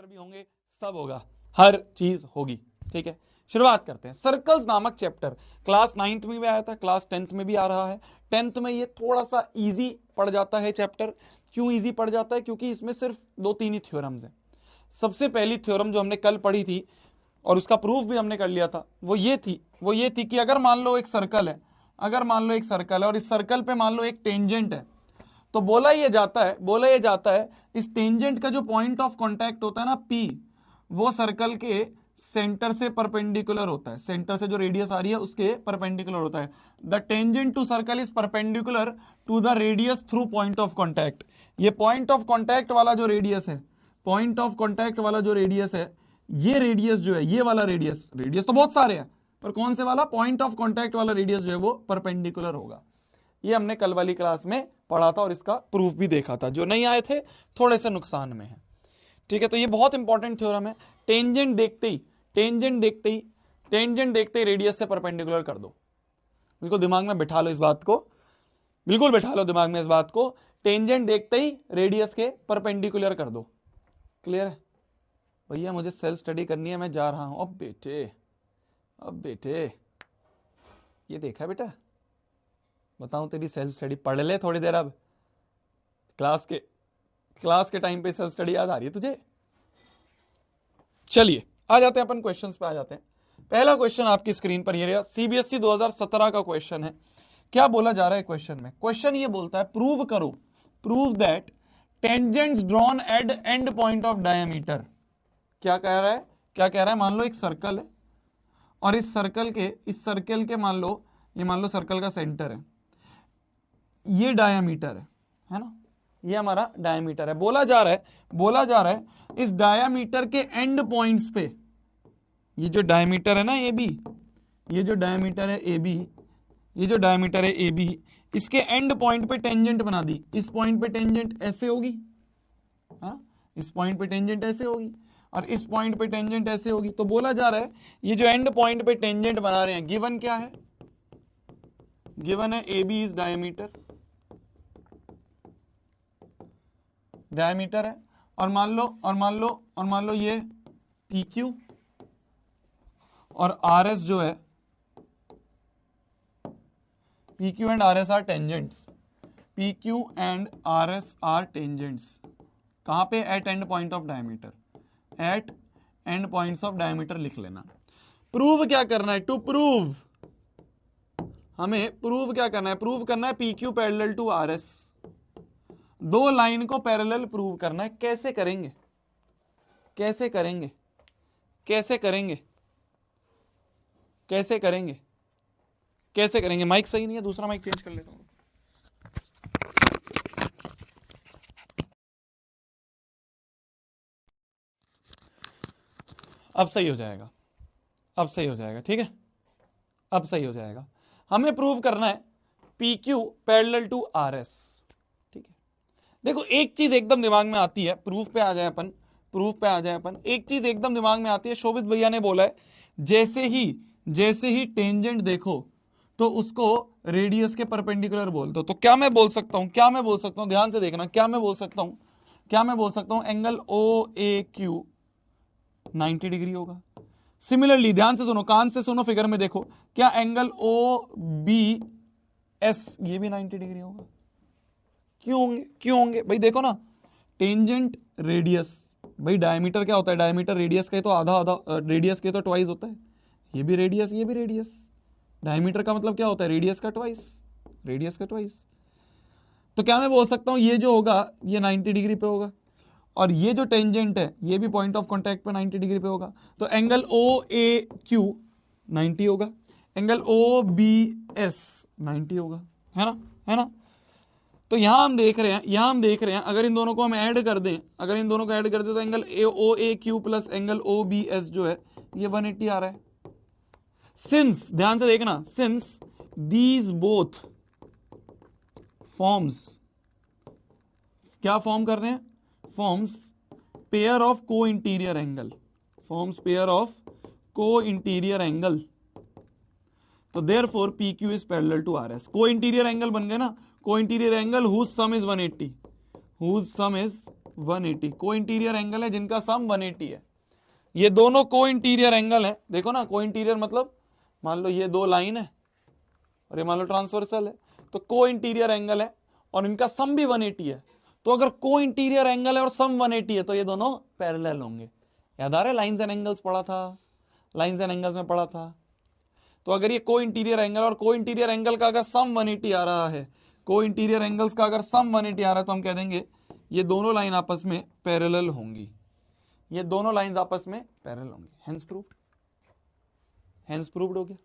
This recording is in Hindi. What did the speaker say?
भी होंगे, सब होगा, हर चीज होगी। ठीक है, शुरुआत करते हैं। सर्कल्स नामक चैप्टर क्लास 9th में भी आया था, क्लास 10th में भी आ रहा है। 10th में ये थोड़ा सा इजी पड़ जाता है चैप्टर। क्यों इजी पड़ जाता है? क्योंकि इसमें सिर्फ 2-3 ही थ्योरम्स हैं। सबसे पहली थ्योरम जो हमने कल पढ़ी थी और उसका प्रूफ भी हमने कर लिया था, वो ये थी कि अगर मान लो एक सर्कल है, और इस सर्कल पे मान लो एक टेंजेंट है, तो बोला ये जाता है इस टेंजेंट का जो पॉइंट ऑफ कांटेक्ट होता है ना P, वो सर्कल के सेंटर से परपेंडिकुलर होता है। सेंटर से जो रेडियस आ रही है उसके परपेंडिकुलर होता है। The tangent to circle is perpendicular to the radius through point of contact. ये पॉइंट ऑफ कांटेक्ट वाला जो रेडियस है, ये रेडियस जो है, ये वाला रेडियस तो बहुत सारे हैं, पर कौन से वाला? पॉइंट ऑफ कांटेक्ट वाला रेडियस जो है वो परपेंडिकुलर होगा। ये हमने कल वाली क्लास में पढ़ा था और इसका प्रूफ भी देखा था। जो नहीं आए थे थोड़े से नुकसान में है। ठीक है, तो ये बहुत इंपॉर्टेंट थ्योरम है। टेंजेंट देखते ही रेडियस से परपेंडिकुलर कर दो। बिल्कुल दिमाग में बिठा लो इस बात को, बिल्कुल बिठा लो दिमाग में इस बात को। टेंजेंट देखते ही रेडियस के परपेंडिकुलर कर दो। क्लियर है? भैया मुझे सेल्फ स्टडी करनी है, मैं जा रहा हूं। अब बेटे ये देखा बेटा, बताऊं तेरी सेल्फ स्टडी पढ़ ले थोड़ी देर। अब क्लास के टाइम पे सेल्फ स्टडी याद आ रही है तुझे? चलिए आ जाते हैं अपन क्वेश्चंस पे आ जाते हैं। पहला क्वेश्चन आपकी स्क्रीन पर ये रहा, सीबीएसई 2017 का क्वेश्चन है। क्या बोला जा रहा है क्वेश्चन में? क्वेश्चन ये बोलता है prove that tangents drawn at end point of diameter. क्या कह रहा है? मान लो एक सर्कल है और इस सर्कल के मान लो सर्कल का सेंटर है, ये डायमीटर है ना, ये हमारा डायमीटर है। बोला जा रहा है इस डायमीटर के एंड पॉइंट्स पे, ये जो डायमीटर है ना ये जो डायमीटर है ए बी, इसके एंड पॉइंट पे टेंजेंट बना दी। इस पॉइंट पे टेंजेंट ऐसे होगी, हाँ, इस पॉइंट पे टेंजेंट ऐसे होगी और इस पॉइंट पे टेंजेंट ऐसे होगी। तो बोला जा रहा है ये जो एंड पॉइंट पे टेंजेंट बना रहे हैं, गिवन क्या है? गिवन है ए बी इज डायमीटर है, और मान लो ये पी क्यू और आर एस जो है, P Q and R S are tangents. P Q and R S are tangents कहां पे? At end point of diameter, at end points of diameter लिख लेना। प्रूव क्या करना है? हमें प्रूव क्या करना है? प्रूव करना है P Q parallel to R S. दो लाइन को पैरेलल प्रूव करना है। कैसे करेंगे? माइक सही नहीं है, दूसरा माइक चेंज कर लेता हूं। अब सही हो जाएगा। ठीक है, अब सही हो जाएगा। हमें प्रूव करना है P Q parallel to R S. ठीक है, देखो एक चीज एकदम दिमाग में आती है, प्रूफ पे आ जाए अपन। एक चीज एकदम दिमाग में आती है, शोभित भैया ने बोला है जैसे ही टेंजेंट देखो तो उसको रेडियस के परपेंडिकुलर बोल दो। तो क्या मैं बोल सकता हूं? ध्यान से देखना, क्या मैं बोल सकता हूं? Angle O A Q 90 degree होगा। सिमिलरली ध्यान से सुनो, कान से सुनो, फिगर में देखो, क्या एंगल ओ बी एस ये भी 90 डिग्री होगा? क्यों होंगे भाई? देखो ना, टेंजेंट रेडियस, भाई डायमीटर क्या होता है? डायमीटर रेडियस के तो आधा, रेडियस के तो ट्वाइस होता है। ये भी रेडियस, डायमीटर का मतलब क्या होता है? रेडियस का ट्वाइस। तो क्या मैं बोल सकता हूं ये जो होगा ये 90 डिग्री पे होगा, और ये जो टेंजेंट है ये भी पॉइंट ऑफ कांटेक्ट पे 90 डिग्री पे होगा। तो एंगल ओ ए क्यू 90 होगा, एंगल ओ बी एस 90 होगा, है ना? तो यहां हम देख रहे हैं अगर इन दोनों को हम ऐड कर दें, तो angle O A Q plus angle O B S जो है ये 180 आ रहा है। सिंस, ध्यान से देखना, सिंस दीज बोथ फॉर्म्स क्या फॉर्म कर रहे हैं? Forms pair of co interior angle, तो therefore P Q is parallel to R S. Co interior angle बन गए ना, co interior angle whose sum is 180, 180, को इंटीरियर एंगल है जिनका सम 180 है। ये दोनों को इंटीरियर एंगल है, देखो ना, को इंटीरियर मतलब मान लो ये दो लाइन है और ये मान लो ट्रांसवर्सल है, तो को इंटीरियर एंगल है और इनका सम भी 180 है। तो अगर को इंटीरियर एंगल है और सम 180 है तो ये दोनों पैरेलल होंगे। याद आ रहा है, लाइंस एंड एंगल्स पढ़ा था, लाइंस एंड एंगल्स में पढ़ा था। तो अगर ये को इंटीरियर एंगल और को इंटीरियर एंगल का अगर सम 180 आ रहा है, को इंटीरियर एंगल्स का अगर सम 180 आ रहा है, तो हम कह देंगे ये दोनों लाइन आपस में पैरेलल होंगी, ये दोनों लाइंस आपस में पैरेलल होंगी। हेंस प्रूव्ड, हेंस प्रूव्ड हो गया।